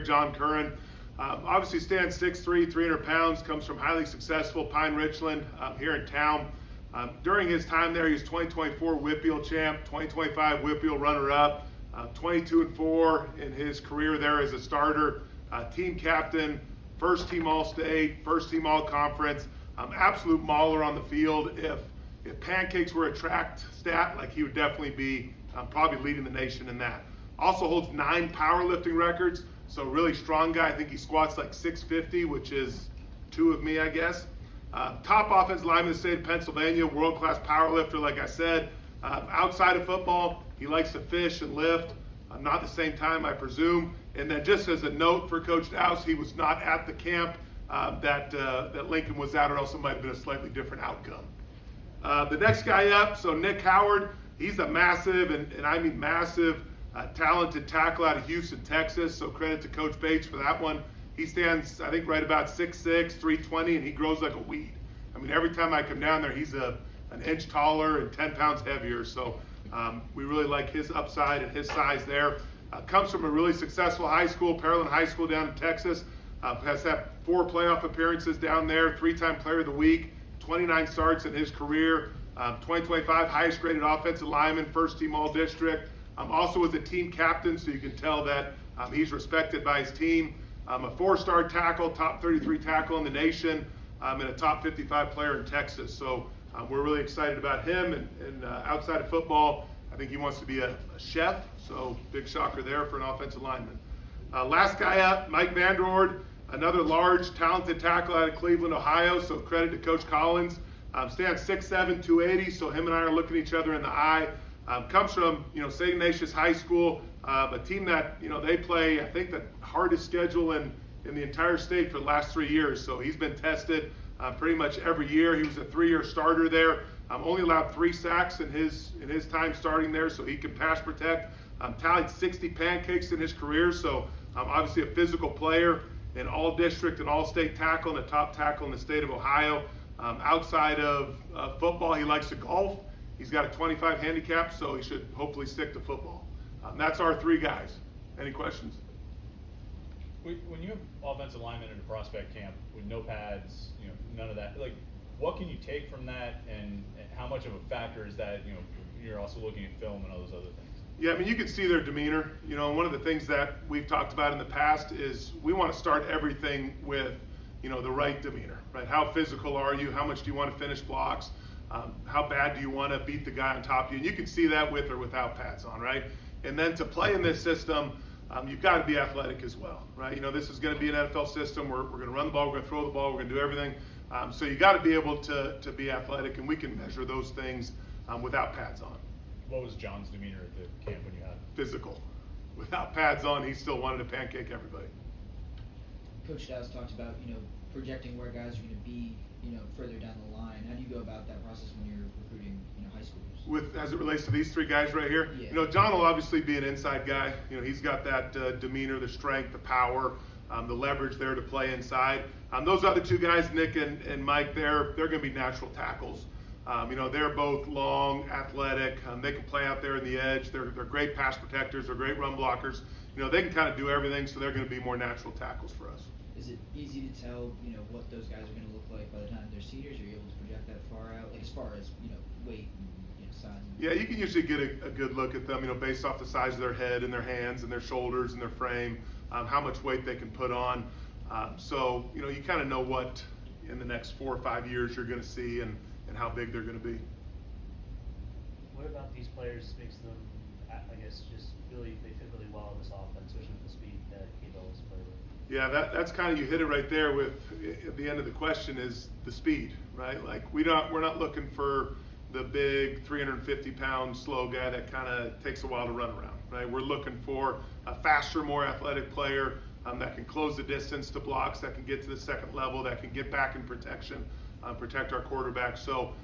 District, John Curran. Obviously stands 6'3", 300 pounds, comes from highly successful Pine Richland here in town. During his time there, he was 2024 Whitfield champ, 2025 Whitfield runner-up, 22-4 in his career there as a starter, team captain, first team All-State, first team All-Conference, absolute mauler on the field. If pancakes were a tracked stat, like he would definitely be probably leading the nation in that. Also holds 9 powerlifting records, so really strong guy. I think he squats like 650, which is 2 of me, I guess. Top offensive lineman in the state of Pennsylvania, world-class powerlifter, like I said. Outside of football, he likes to fish and lift. Not at the same time, I presume. And then just as a note for Coach Dowse, he was not at the camp that Lincoln was at, or else it might have been a slightly different outcome. The next guy up, so Nick Howard, he's a massive, and I mean massive, talented tackle out of Houston, Texas, so credit to Coach Bates for that one. He stands, I think, right about 6'6", 320, and he grows like a weed. I mean, every time I come down there, he's an inch taller and 10 pounds heavier, so we really like his upside and his size there. Comes from a really successful high school, Pearland High School down in Texas. Has had 4 playoff appearances down there, 3-time player of the week, 29 starts in his career, 2025 highest graded offensive lineman, first team all district. Also was a team captain, so you can tell that he's respected by his team. A 4-star tackle, top 33 tackle in the nation, and a top 55 player in Texas. So we're really excited about him. And outside of football, I think he wants to be a chef, so big shocker there for an offensive lineman. Last guy up, Mike Vanderord, another large, talented tackle out of Cleveland, Ohio, so credit to Coach Collins. Stands 6'7", 280, so him and I are looking each other in the eye. Comes from, St. Ignatius High School, a team that, they play, I think, the hardest schedule in the entire state for the last 3 years. So he's been tested pretty much every year. He was a 3-year starter there. Only allowed 3 sacks in his time starting there, so he can pass protect. Tallied 60 pancakes in his career, so obviously a physical player, an all-district and all-state tackle, and a top tackle in the state of Ohio. Outside of football, he likes to golf. He's got a 25 handicap, so he should hopefully stick to football. That's our 3 guys. Any questions? When you have offensive linemen in a prospect camp with no pads, none of that, like, what can you take from that, and how much of a factor is that, you're also looking at film and all those other things? Yeah, I mean, you can see their demeanor. One of the things that we've talked about in the past is we want to start everything with, the right demeanor, right? How physical are you? How much do you want to finish blocks? How bad do you want to beat the guy on top of you? And you can see that with or without pads on, right? And then to play in this system, you've got to be athletic as well, right? This is going to be an NFL system. We're going to run the ball, we're going to throw the ball, we're going to do everything. So you got to be able to be athletic, and we can measure those things without pads on. What was John's demeanor at the camp when you had him? Physical. Without pads on, he still wanted to pancake everybody. Coach Dowse talked about, projecting where guys are going to be, further down the line. How do you go about that process when you're recruiting, high schoolers? As it relates to these 3 guys right here, Yeah. John will obviously be an inside guy. He's got that demeanor, the strength, the power, the leverage there to play inside. Those other 2 guys, Nick and Mike, they're going to be natural tackles. They're both long, athletic. They can play out there in the edge. They're great pass protectors. They're great run blockers. They can kind of do everything, so they're going to be more natural tackles for us. Is it easy to tell, what those guys are going to look like by the time they're seniors? Are you able to project that far out, like as far as, weight and size? Yeah, you can usually get a good look at them, based off the size of their head and their hands and their shoulders and their frame, how much weight they can put on. So, you kind of know what in the next 4 or 5 years you're going to see and how big they're going to be. What about these players makes them, I guess, just really, they fit really well in this offense, especially with the speed that Cable is playing with? Yeah, that's kind of, you hit it right there with, at the end of the question, is the speed, right? Like, we're not looking for the big 350-pound slow guy that kind of takes a while to run around, right? We're looking for a faster, more athletic player that can close the distance to blocks, that can get to the second level, that can get back in protection, protect our quarterback. So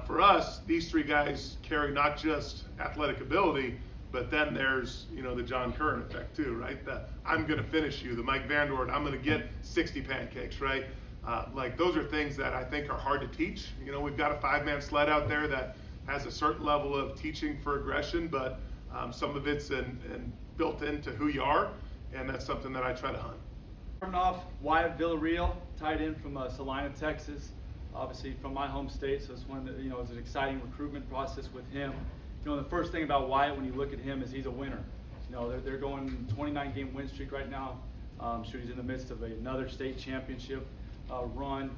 for us, these 3 guys carry not just athletic ability, but then there's, the John Curran effect too, right? The I'm going to finish you, the Mike Vanderord, I'm going to get 60 pancakes, right? Like, those are things that I think are hard to teach. We've got a 5-man sled out there that has a certain level of teaching for aggression, but some of it's built into who you are. and that's something that I try to hunt. Starting off, Wyatt Villarreal, tight end from Salina, Texas. Obviously from my home state, so it's one that, you know, it's an exciting recruitment process with him. You know, the first thing about Wyatt when you look at him is he's a winner. You know, they're going 29-game win streak right now. He's in the midst of another state championship run.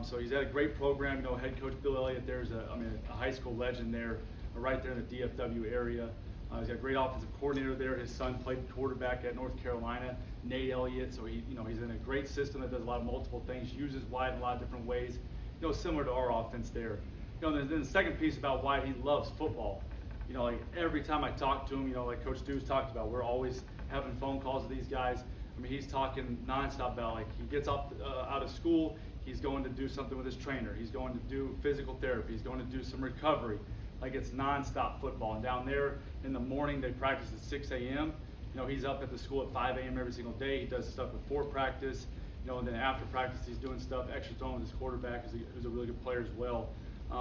So he's had a great program. You know, head coach Bill Elliott, there's a high school legend there, right there in the DFW area. He's got a great offensive coordinator there. His son played quarterback at North Carolina, Nate Elliott. So he's in a great system that does a lot of multiple things, uses Wyatt in a lot of different ways. You know, similar to our offense there. You know, then the second piece about Wyatt, he loves football. You know, like every time I talk to him, you know, like Coach Dew's talked about, we're always having phone calls with these guys. I mean, he's talking nonstop about, like, he gets out of school, he's going to do something with his trainer. He's going to do physical therapy. He's going to do some recovery. Like, it's nonstop football. And down there in the morning, they practice at 6 a.m. You know, he's up at the school at 5 a.m. every single day. He does stuff before practice. You know, and then after practice, he's doing stuff, extra throwing with his quarterback, who's a really good player as well.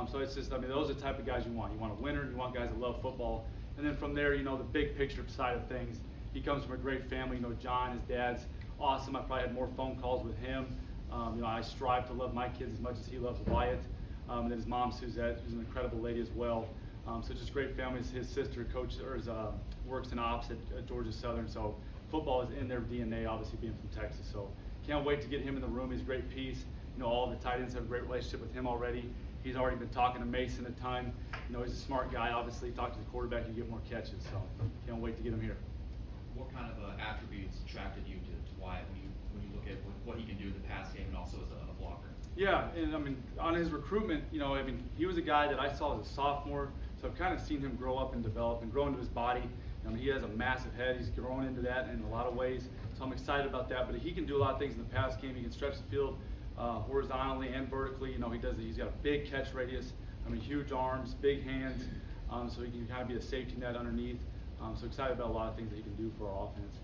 So it's just, I mean, those are the type of guys you want. You want a winner, you want guys that love football. And then from there, you know, the big picture side of things, he comes from a great family. You know, John, his dad's awesome. I probably had more phone calls with him. You know, I strive to love my kids as much as he loves Wyatt. And then his mom, Suzette, who's an incredible lady as well. So just great family. His sister works in ops at Georgia Southern. So football is in their DNA, obviously being from Texas. So can't wait to get him in the room. He's a great piece. You know, all the tight ends have a great relationship with him already. He's already been talking to Mason a ton. You know, he's a smart guy. Obviously, talk to the quarterback and get more catches. So can't wait to get him here. What kind of attributes attracted you to Wyatt when you look at what he can do in the pass game and also as a blocker? Yeah, and I mean, on his recruitment, you know, I mean, he was a guy that I saw as a sophomore, so I've kind of seen him grow up and develop and grow into his body. I mean, he has a massive head. He's grown into that in a lot of ways, so I'm excited about that. But he can do a lot of things in the pass game. He can stretch the field horizontally and vertically. You know, he's got a big catch radius. I mean, huge arms, big hands, so he can kind of be a safety net underneath. So excited about a lot of things that he can do for our offense.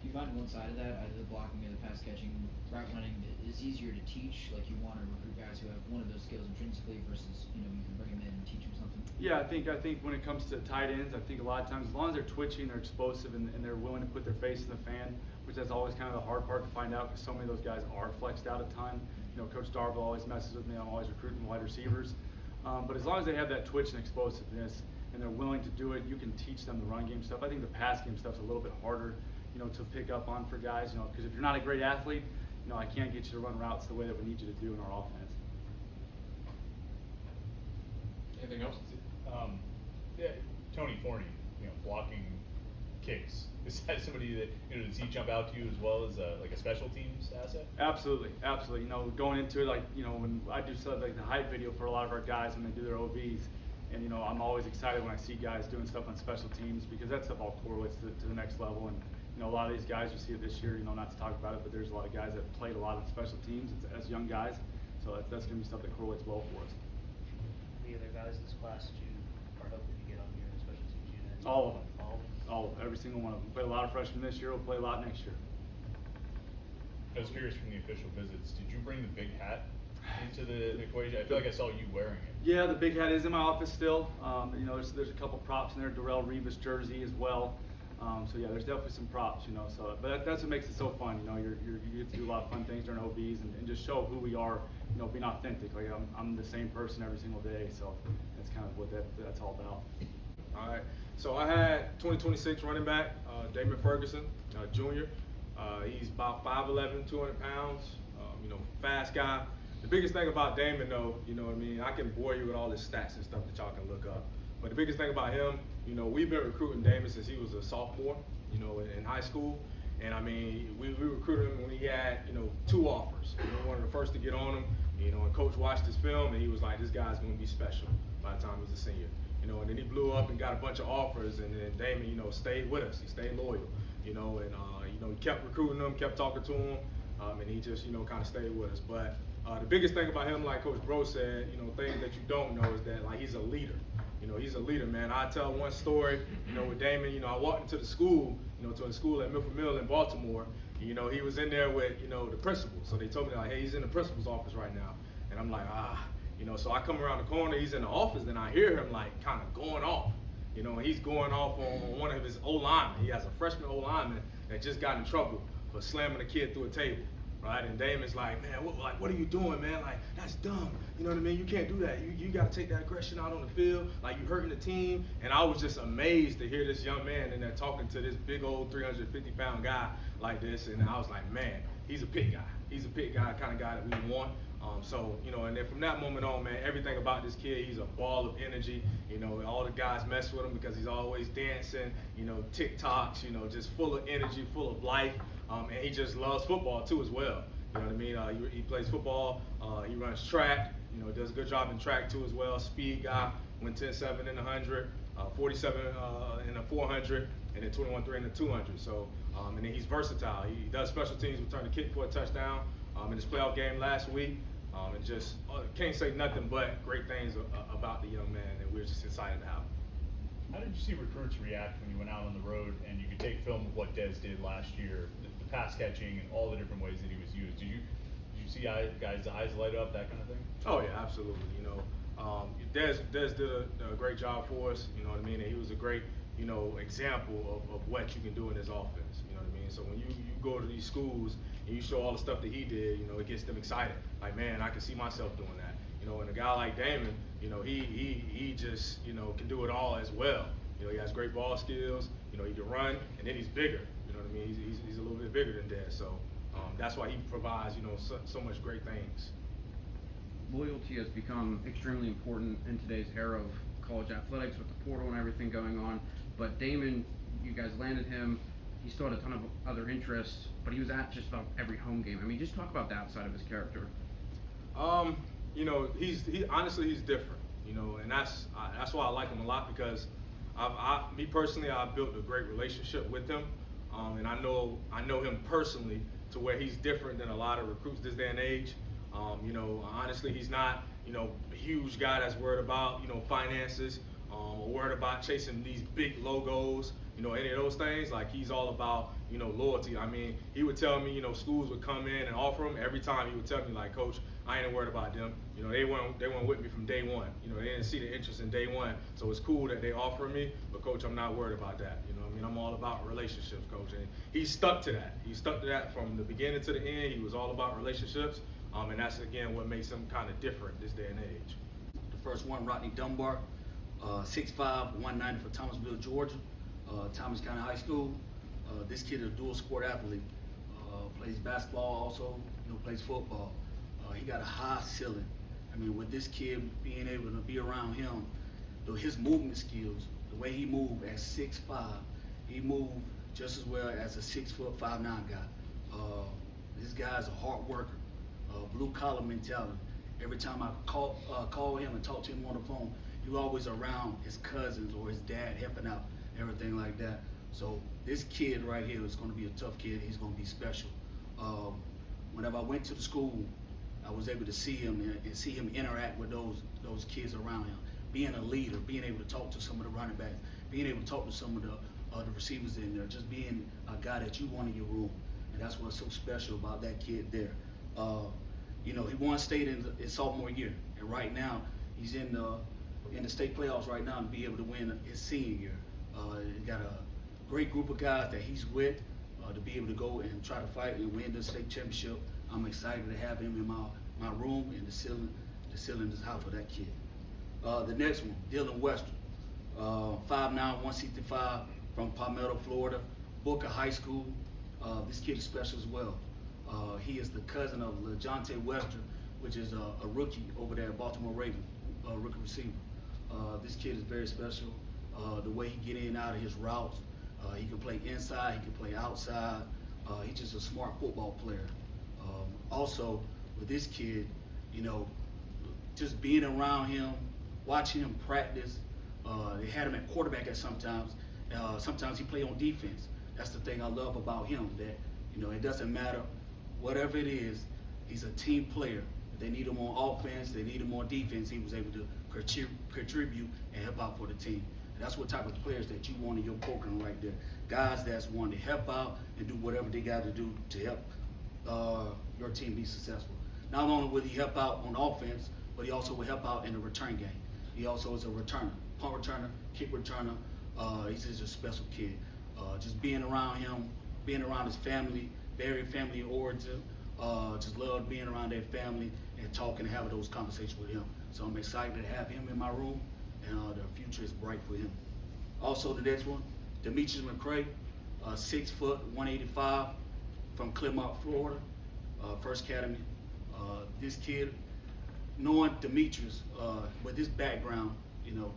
Do you find one side of that, either the blocking or the pass catching, route running, is easier to teach? Like, you want to recruit guys who have one of those skills intrinsically versus, you know, you can bring them in and teach them something? Yeah, I think when it comes to tight ends, I think a lot of times, as long as they're twitching, they're explosive, and they're willing to put their face in the fan, which that's always kind of the hard part to find out because so many of those guys are flexed out at time. You know, Coach Darville always messes with me. I'm always recruiting wide receivers. But as long as they have that twitch and explosiveness and they're willing to do it, you can teach them the run game stuff. I think the pass game stuff's a little bit harder, you know, to pick up on for guys, you know, because if you're not a great athlete, you know, I can't get you to run routes the way that we need you to do in our offense. Anything else? Yeah, Tony Forney, you know, blocking kicks. Is that somebody that, you know, does he jump out to you as well as like a special teams asset? Absolutely, absolutely. You know, going into it, like, you know, when I do stuff like the hype video for a lot of our guys when they do their OVs, and, you know, I'm always excited when I see guys doing stuff on special teams because that stuff all correlates to the next level. And, you know, a lot of these guys, you see it this year, you know, not to talk about it, but there's a lot of guys that played a lot on special teams as young guys. So that's going to be stuff that correlates well for us. The other guys in this class that you are hoping to get on your special teams unit? All of them. All of them? All of them. Every single one of them. We played a lot of freshmen this year. We'll play a lot next year. I was curious from the official visits, did you bring the big hat into the equation? I feel like I saw you wearing it. Yeah, the big hat is in my office still. You know, there's a couple props in there, Darrell Revis jersey as well. So yeah, there's definitely some props, you know. So, but that's what makes it so fun. You know, you get to do a lot of fun things during OVs and just show who we are. You know, being authentic. Like I'm the same person every single day. So that's kind of what that's all about. All right. So I had 2026 running back Damon Ferguson, Jr. He's about 5'11", 200 pounds. You know, fast guy. The biggest thing about Damon, though, you know what I mean, I can bore you with all his stats and stuff that y'all can look up. But the biggest thing about him, you know, we've been recruiting Damon since he was a sophomore, you know, in high school. And I mean, we recruited him when he had, you know, 2 offers. We were one of the first to get on him, you know, and Coach watched his film and he was like, this guy's going to be special by the time he's a senior. You know, and then he blew up and got a bunch of offers, and then Damon, you know, stayed with us. He stayed loyal, you know, and, you know, he kept recruiting him, kept talking to him, and he just, you know, kind of stayed with us. But the biggest thing about him, like Coach Bro said, you know, things that you don't know is that, like, he's a leader. You know, he's a leader, man. I tell one story, you know, with Damon, you know, I walked into the school, you know, to a school at Milford Mill in Baltimore. And, you know, he was in there with, you know, the principal. So they told me, like, hey, he's in the principal's office right now. And I'm like, you know, so I come around the corner, he's in the office, then I hear him, like, kind of going off. You know, and he's going off on one of his O-linemen. He has a freshman O-lineman, that just got in trouble for slamming a kid through a table. Right, and Damon's like, man, what are you doing, man? Like, that's dumb. You know what I mean? You can't do that. You got to take that aggression out on the field. Like, you hurting the team. And I was just amazed to hear this young man in there talking to this big old 350-pound guy like this. And I was like, man, he's a Pitt guy. He's a Pitt guy, kind of guy that we want. So, you know, and then from that moment on, man, everything about this kid, he's a ball of energy. You know, all the guys mess with him because he's always dancing, you know, TikToks, you know, just full of energy, full of life. And he just loves football too as well. You know what I mean? He plays football, he runs track, you know, does a good job in track too as well. Speed guy, went 10.7 in the 100, 47 in the 400, and then 21.3 in the 200. So, and then he's versatile. He does special teams, returned a kick for a touchdown in his playoff game last week. And just can't say nothing but great things about the young man, and we're just excited to have him. How did you see recruits react when you went out on the road and you could take film of what Dez did last year, the pass catching and all the different ways that he was used? Did you see guys' eyes light up, that kind of thing? Oh yeah, absolutely. You know, Dez did a great job for us. You know what I mean? And he was a great, you know, example of what you can do in this offense. You know what I mean? So when you go to these schools and you show all the stuff that he did, you know, it gets them excited. Like, man, I can see myself doing that. You know, and a guy like Damon, you know, he just, you know, can do it all as well. You know, he has great ball skills. You know, he can run, and then he's bigger. You know what I mean? He's a little bit bigger than Dez. So that's why he provides, you know, so much great things. Loyalty has become extremely important in today's era of college athletics with the portal and everything going on. But Damon, you guys landed him. He still had a ton of other interests, but he was at just about every home game. I mean, just talk about that side of his character. You know, honestly, he's different. You know, and that's why I like him a lot, because me personally, I've built a great relationship with him, and I know him personally to where he's different than a lot of recruits this day and age. You know, honestly, he's not, you know, a huge guy that's worried about, you know, finances, or worried about chasing these big logos, you know, any of those things. Like, he's all about, you know, loyalty. I mean, he would tell me, you know, schools would come in and offer him. Every time he would tell me, like, Coach, I ain't worried about them. You know, they weren't with me from day one. You know, they didn't see the interest in day one. So it's cool that they offer me, but Coach, I'm not worried about that. You know what I mean? I'm all about relationships, Coach. And he stuck to that. He stuck to that from the beginning to the end. He was all about relationships. And that's, again, what makes him kind of different this day and age. The first one, Rodney Dunbar, 6'5", 190 for Thomasville, Georgia, Thomas County High School. This kid is a dual sport athlete. Plays basketball also, you know, plays football. He got a high ceiling. I mean, with this kid being able to be around him, his movement skills, the way he moved at 6'5", he moved just as well as a 6'5'9" guy. This guy's a hard worker, blue collar mentality. Every time I call him and talk to him on the phone, he's always around his cousins or his dad helping out, everything like that. So this kid right here is going to be a tough kid. He's going to be special. Whenever I went to the school, I was able to see him and see him interact with those kids around him. Being a leader, being able to talk to some of the running backs, being able to talk to some of the receivers in there, just being a guy that you want in your room. And that's what's so special about that kid there. You know, he won state in his sophomore year, and right now he's in the state playoffs right now and be able to win his senior year. He got a great group of guys that he's with to be able to go and try to fight and win the state championship. I'm excited to have him in my room, and the ceiling is high for that kid. The next one, Dylan Wester, 5'9", 165 from Palmetto, Florida, Booker High School. This kid is special as well. He is the cousin of LeJontay Wester, which is a rookie over there at Baltimore Ravens, rookie receiver. This kid is very special. The way he get in and out of his routes, he can play inside, he can play outside. He's just a smart football player. Also, with this kid, you know, just being around him, watching him practice. They had him at quarterback at sometimes. Sometimes he play on defense. That's the thing I love about him, that, you know, it doesn't matter whatever it is, he's a team player. If they need him on offense, they need him on defense, he was able to contribute and help out for the team. And that's what type of players that you want in your program right there. Guys that's wanting to help out and do whatever they got to do to help your team be successful. Not only will he help out on offense, but he also will help out in the return game. He also is a returner, punt returner, kick returner. He's just a special kid. Just being around him, being around his family, very family oriented. Just loved being around their family and talking and having those conversations with him. So I'm excited to have him in my room, and the future is bright for him. Also, the next one, Demetrius McCray, 6 foot, 185, from Clearmont, Florida, First Academy. This kid, knowing Demetrius, with his background, you know,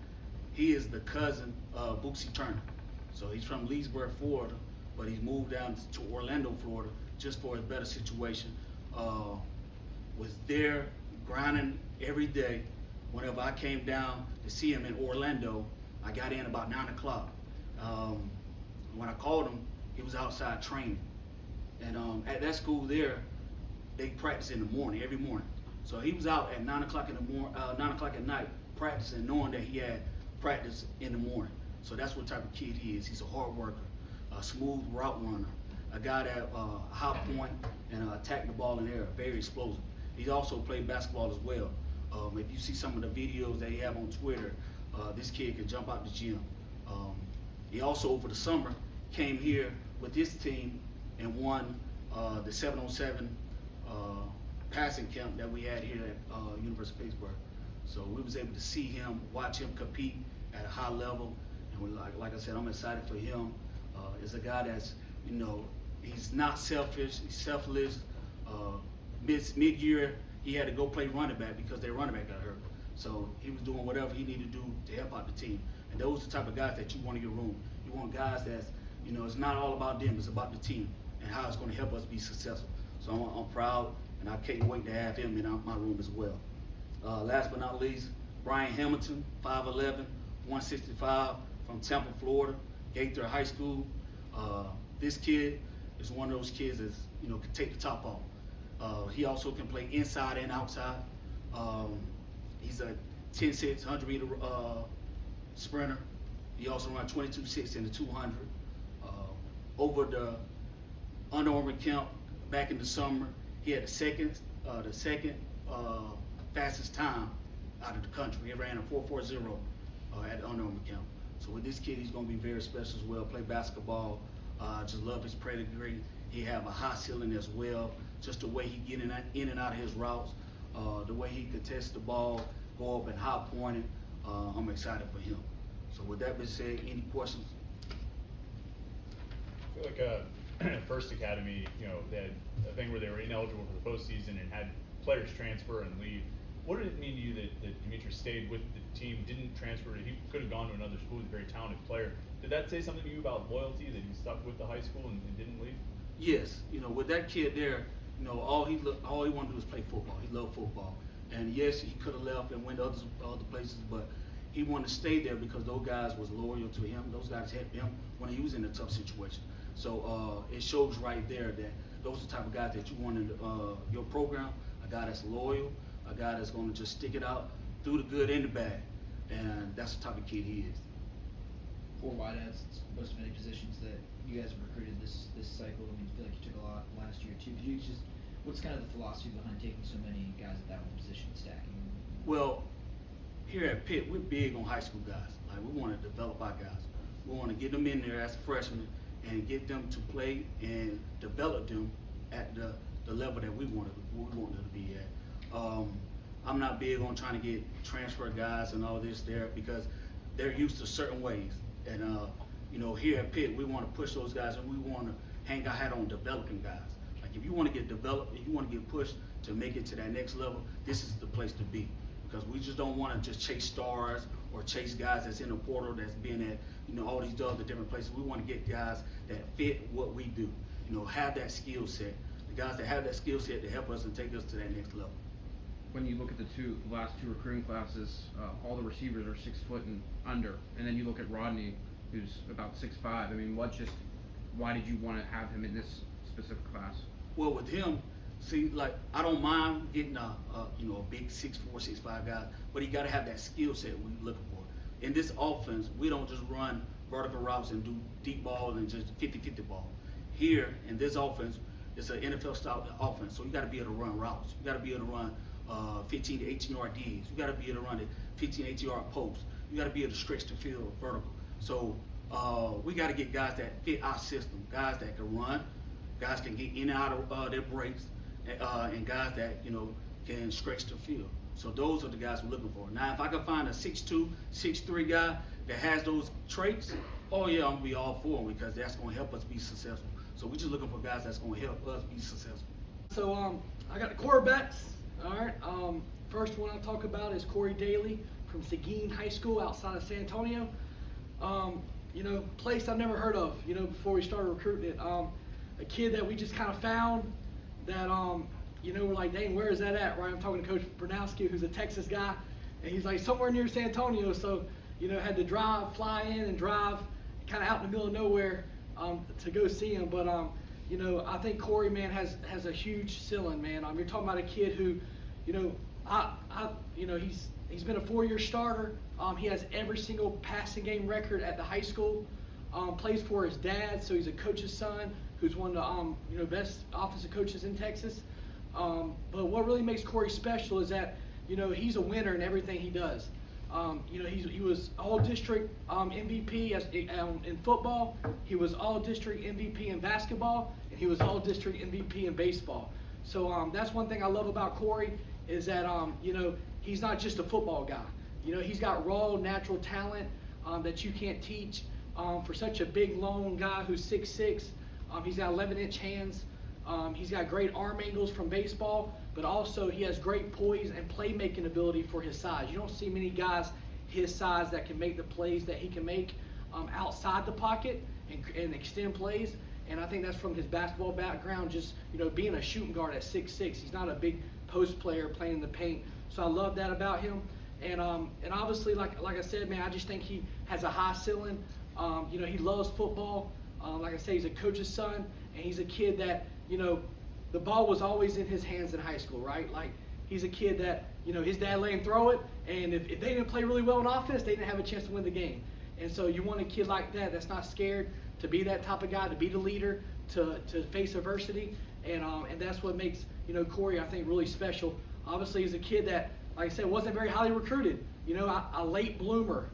he is the cousin of Boosie Turner. So he's from Leesburg, Florida, but he's moved down to Orlando, Florida, just for a better situation. Was there grinding every day. Whenever I came down to see him in Orlando, I got in about 9 o'clock. When I called him, he was outside training. And at that school there, they practice in the morning, every morning. So he was out at 9 o'clock in the 9 o'clock at night, practicing, knowing that he had practice in the morning. So that's what type of kid he is. He's a hard worker, a smooth route runner, a guy that high point and attack the ball in the air, very explosive. He also played basketball as well. If you see some of the videos that he have on Twitter, this kid can jump out the gym. He also, over the summer, came here with his team and won the 7-on-7 passing camp that we had here at University of Pittsburgh. So we was able to see him, watch him compete at a high level, and we, like I said, I'm excited for him. He's a guy that's, you know, he's not selfish, he's selfless. Mid-year, he had to go play running back because their running back got hurt. So he was doing whatever he needed to do to help out the team. And those are the type of guys that you want in your room. You want guys that's, you know, it's not all about them, it's about the team and how it's going to help us be successful. So I'm proud, and I can't wait to have him in my room as well. Last but not least, Brian Hamilton, 5'11", 165, from Tampa, Florida, Gaither High School. This kid is one of those kids that, you know, can take the top off. He also can play inside and outside. He's a 10-6, 100-meter sprinter. He also runs 22.6 in the 200. Over the Under Armour camp back in the summer, he had the second fastest time out of the country. He ran a 4.40 at the Under Armour camp. So with this kid, he's going to be very special as well. Play basketball. Just love his pedigree. He have a high ceiling as well. Just the way he get in and out of his routes, the way he contests the ball, go up and high point it. I'm excited for him. So with that being said, any questions? I feel like First Academy, you know, they had a thing where they were ineligible for the postseason and had players transfer and leave. What did it mean to you that Demetrius stayed with the team, didn't transfer? He could have gone to another school, he's a very talented player. Did that say something to you about loyalty, that he stuck with the high school and didn't leave? Yes, you know, with that kid there, you know, all he wanted to do was play football. He loved football. And yes, he could have left and went to other places, but he wanted to stay there because those guys was loyal to him. Those guys helped him when he was in a tough situation. So it shows right there that those are the type of guys that you want in your program, a guy that's loyal, a guy that's going to just stick it out through the good and the bad. And that's the type of kid he is. For wideouts, it's most many positions that you guys have recruited this cycle. I mean, I feel like you took a lot last year too. Could you just, what's kind of the philosophy behind taking so many guys at that one position, stacking? Well, here at Pitt, we're big on high school guys. Like, we want to develop our guys. We want to get them in there as freshmen and get them to play and develop them at the level that we want them to be at. I'm not big on trying to get transfer guys and all this there because they're used to certain ways. And you know, here at Pitt, we want to push those guys and we want to hang our hat on developing guys. Like, if you want to get developed, if you want to get pushed to make it to that next level, this is the place to be. Because we just don't want to just chase stars or chase guys that's in the portal that's been at, you know, all these other different places. We want to get guys that fit what we do, you know, have that skill set. The guys that have that skill set to help us and take us to that next level. When you look at the last two recruiting classes, all the receivers are 6 foot and under, and then you look at Rodney, who's about 6'5". I mean, why did you want to have him in this specific class? Well, with him, see, like, I don't mind getting a big 6'4", 6'5" guy, but he got to have that skill set we're looking for. In this offense, we don't just run vertical routes and do deep ball and just 50-50 ball. Here, in this offense, it's an NFL-style offense, so you got to be able to run routes. You got to be able to run 15 to 18-yard Ds. You got to be able to run it 15 to 18-yard posts. You got to be able to stretch the field vertical. So We got to get guys that fit our system, guys that can run, guys can get in and out of their breaks, and guys that can stretch the field. So those are the guys we're looking for. Now, if I can find a 6'2", 6'3" guy that has those traits, oh yeah, I'm gonna be all for him because that's gonna help us be successful. So we're just looking for guys that's gonna help us be successful. So I got the quarterbacks. All right. First one I'll talk about is Corey Daly from Seguin High School outside of San Antonio. Place I've never heard of. Before we started recruiting it, a kid that we just kind of found that we're like, dang, where is that at? Right. I'm talking to Coach Bernowski, who's a Texas guy, and he's like somewhere near San Antonio. So had to fly in and drive kind of out in the middle of nowhere to go see him. But I think Corey, man, has a huge ceiling, man. You're talking about a kid who, he's been a 4-year starter. He has every single passing game record at the high school. Plays for his dad, so he's a coach's son who's one of the best offensive coaches in Texas. But what really makes Corey special is that he's a winner in everything he does. He was all-district MVP in football. He was all-district MVP in basketball, and he was all-district MVP in baseball. So that's one thing I love about Corey is that he's not just a football guy. He's got raw, natural talent that you can't teach. For such a big, long guy who's 6'6", he's got 11-inch hands. He's got great arm angles from baseball, but also he has great poise and playmaking ability for his size. You don't see many guys his size that can make the plays that he can make outside the pocket and extend plays. And I think that's from his basketball background, just being a shooting guard at 6'6". He's not a big post player playing in the paint. So I love that about him. And obviously, like I said, man, I just think he has a high ceiling. He loves football. Like I said, he's a coach's son, and he's a kid that the ball was always in his hands in high school, right? Like he's a kid that his dad let him throw it, and if they didn't play really well in offense, they didn't have a chance to win the game. And so you want a kid like that that's not scared to be that type of guy, to be the leader, to face adversity, and that's what makes Corey, I think, really special. Obviously, he's a kid that, like I said, wasn't very highly recruited. A late bloomer.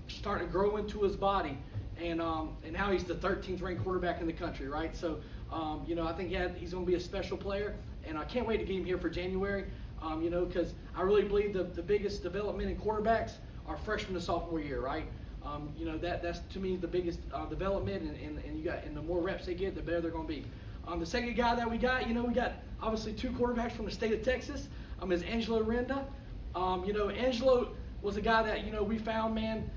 Starting to grow into his body, and now he's the 13th ranked quarterback in the country, right? So, I think he's going to be a special player, and I can't wait to get him here for January. Because I really believe the biggest development in quarterbacks are freshman to sophomore year, right? That's to me the biggest development, and the more reps they get, the better they're going to be. The second guy that we got, we got obviously 2 quarterbacks from the state of Texas. Is Angelo Renda. Angelo was a guy that we found, man.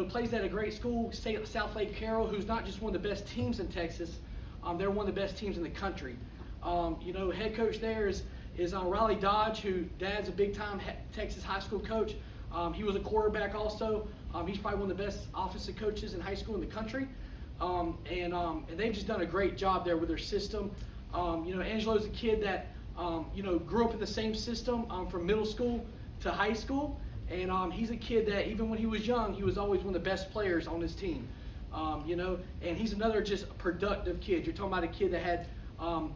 Plays at a great school, South Lake Carroll, who's not just one of the best teams in Texas. They're one of the best teams in the country. Head coach there is Riley Dodge, who dad's a big-time Texas high school coach. He was a quarterback also. He's probably one of the best offensive coaches in high school in the country. And they've just done a great job there with their system. Angelo's a kid that grew up in the same system from middle school to high school. And he's a kid that even when he was young, he was always one of the best players on his team. And he's another just productive kid. You're talking about a kid that had,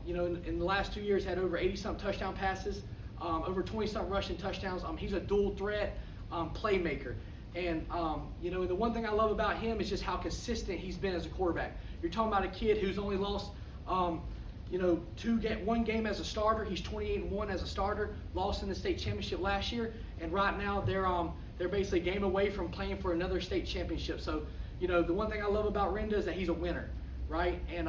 in the last 2 years had over 80-something touchdown passes, over 20-something rushing touchdowns. He's a dual threat playmaker. And, the one thing I love about him is just how consistent he's been as a quarterback. You're talking about a kid who's only lost, one game as a starter. He's 28-1 as a starter, lost in the state championship last year. And right now they're basically a game away from playing for another state championship. So, the one thing I love about Renda is that he's a winner, right? And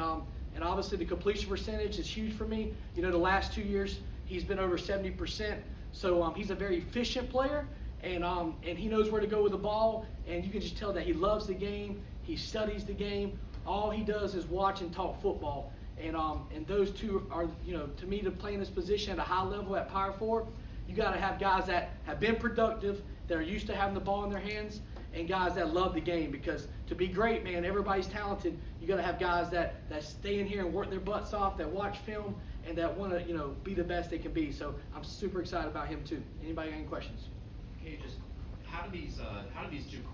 obviously the completion percentage is huge for me. The last 2 years he's been over 70%. So he's a very efficient player, and he knows where to go with the ball. And you can just tell that he loves the game. He studies the game. All he does is watch and talk football. And those two are, to me, to play in this position at a high level at Power 4, you got to have guys that have been productive, that are used to having the ball in their hands, and guys that love the game. Because to be great, man, everybody's talented. You got to have guys that stay in here and work their butts off, that watch film, and that want to, be the best they can be. So I'm super excited about him too. Anybody got any questions? Okay, just how do these 2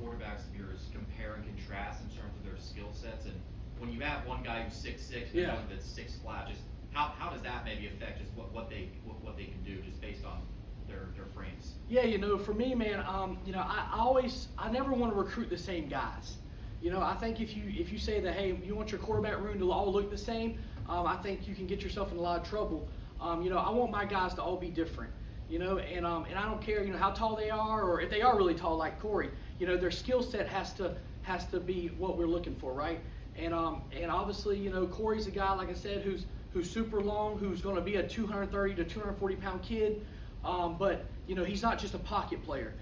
quarterbacks of yours compare and contrast in terms of their skill sets? And when you have one guy who's 6'6" and one that's 6 flat, just how does that maybe affect just what they can do just based on their frames? Yeah, for me, man, I never want to recruit the same guys. I think if you say that, hey, you want your quarterback room to all look the same, I think you can get yourself in a lot of trouble. I want my guys to all be different. And I don't care, how tall they are, or if they are really tall like Corey. Their skill set has to be what we're looking for, right? And obviously, Corey's a guy, like I said, who's super long, who's going to be a 230 to 240 pound kid. But he's not just a pocket player.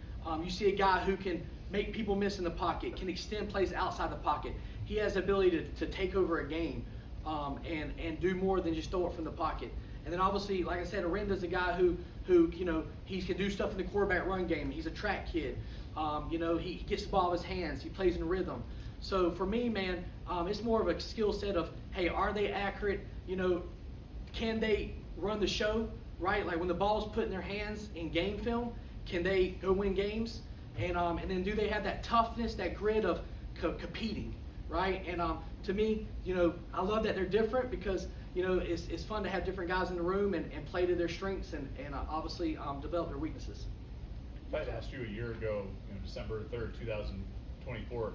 You see a guy who can make people miss in the pocket, can extend plays outside the pocket. He has the ability to take over a game and do more than just throw it from the pocket. And then obviously, like I said, Arenda's a guy who he can do stuff in the quarterback run game. He's a track kid. He gets the ball in his hands. He plays in rhythm. So for me, man, it's more of a skill set of, hey, are they accurate? Can they run the show, right? Like when the ball's put in their hands in game film, can they go win games? And then do they have that toughness, that grit of competing, right? And to me, I love that they're different because it's fun to have different guys in the room and play to their strengths and obviously develop their weaknesses. If I'd asked you a year ago, December 3rd, 2024,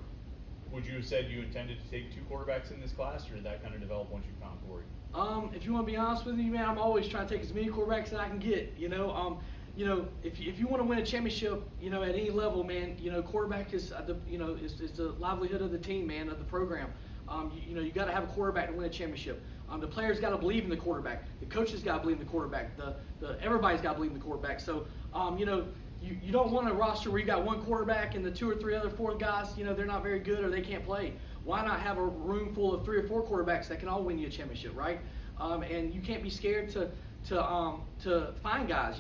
would you have said you intended to take 2 quarterbacks in this class, or did that kind of develop once you found Corey? If you want to be honest with me, man, I'm always trying to take as many quarterbacks as I can get. If you want to win a championship, at any level, man, quarterback is the livelihood of the team, man, of the program. You got to have a quarterback to win a championship. The players got to believe in the quarterback. The coaches got to believe in the quarterback. Everybody's got to believe in the quarterback. So, you don't want a roster where you got one quarterback and the 2 or 3 other 4 guys, they're not very good or they can't play. Why not have a room full of 3 or 4 quarterbacks that can all win you a championship, right? And you can't be scared to find guys.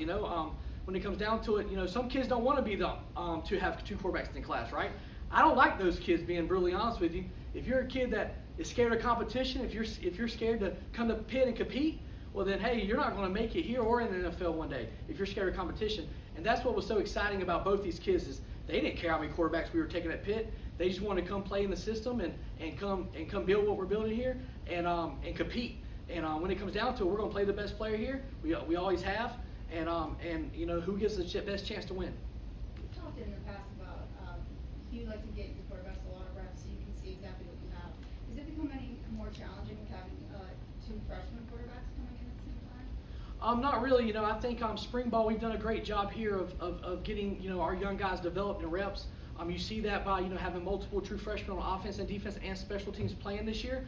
When it comes down to it, some kids don't want to be to have 2 quarterbacks in the class, right? I don't like those kids, being brutally honest with you. If you're a kid that is scared of competition, if you're scared to come to Pitt and compete, well then, hey, you're not going to make it here or in the NFL one day if you're scared of competition. And that's what was so exciting about both these kids is they didn't care how many quarterbacks we were taking at Pitt. They just wanted to come play in the system and come build what we're building here and compete. And when it comes down to it, we're going to play the best player here. We always have. And who gets the best chance to win. You've talked in the past about you like to get your quarterbacks a lot of reps so you can see exactly what you have. Is it become any more challenging with having 2 freshman quarterbacks coming in at the same time? Not really. I think spring ball, we've done a great job here of getting our young guys developed in reps. You see that by having multiple true freshmen on offense and defense and special teams playing this year.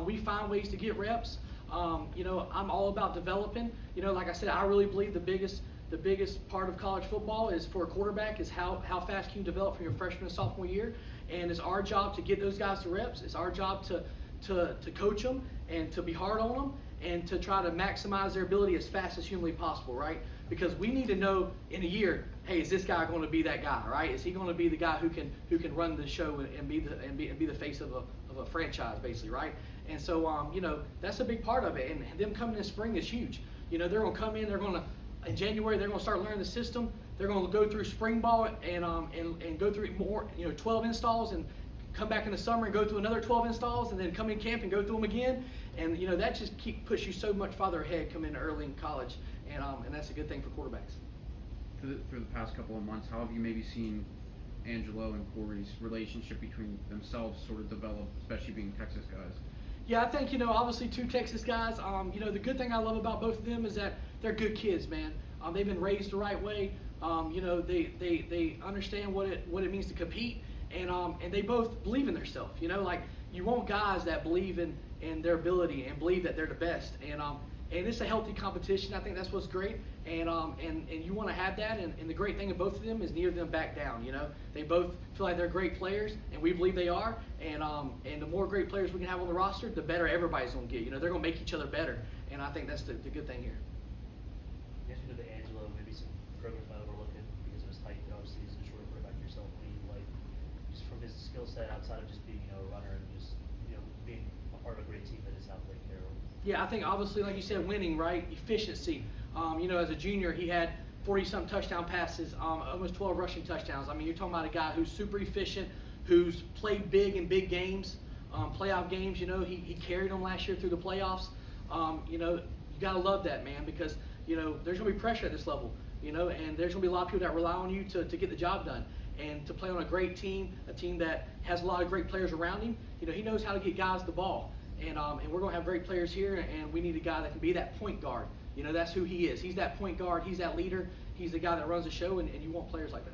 We find ways to get reps. I'm all about developing. Like I said, I really believe the biggest part of college football is for a quarterback is how fast can you develop from your freshman and sophomore year. And it's our job to get those guys to reps. It's our job to coach them and to be hard on them and to try to maximize their ability as fast as humanly possible, right? Because we need to know in a year, hey, is this guy going to be that guy, right? Is he going to be the guy who can run the show and be the face of a franchise, basically, right? And so that's a big part of it. And them coming in spring is huge. They're going to come in. In January they're going to start learning the system. They're going to go through spring ball and go through more 12 installs and come back in the summer and go through another 12 installs and then come in camp and go through them again. And that just puts you so much farther ahead coming in early in college. And that's a good thing for quarterbacks. For the past couple of months, how have you maybe seen Angelo and Corey's relationship between themselves sort of develop, especially being Texas guys? Yeah, I think, obviously 2 Texas guys. The good thing I love about both of them is that they're good kids, man. They've been raised the right way. They understand what it means to compete, and they both believe in themselves. Like you want guys that believe in their ability and believe that they're the best, and it's a healthy competition. I think that's what's great, and you want to have that. And the great thing of both of them is neither of them back down. They both feel like they're great players, and we believe they are. And the more great players we can have on the roster, the better everybody's going to get. They're going to make each other better, and I think that's the good thing here. I guess the Angelo, maybe some programs might overlook it because of his height. Obviously, he's a short quarterback yourself. What do you like just from his skill set outside of just being a runner and just being a part of a great team that is South Lake here? Yeah, I think obviously, like you said, winning, right? Efficiency. As a junior, he had 40-something touchdown passes, almost 12 rushing touchdowns. I mean, you're talking about a guy who's super efficient, who's played big in big games, playoff games. He carried them last year through the playoffs. You got to love that, man, because there's going to be pressure at this level. you know, and there's going to be a lot of people that rely on you to get the job done. And to play on a great team, a team that has a lot of great players around him, you know, he knows how to get guys the ball. And we're going to have great players here, and we need a guy that can be that point guard. You know, that's who he is. He's that point guard. He's that leader. He's the guy that runs the show, and you want players like that.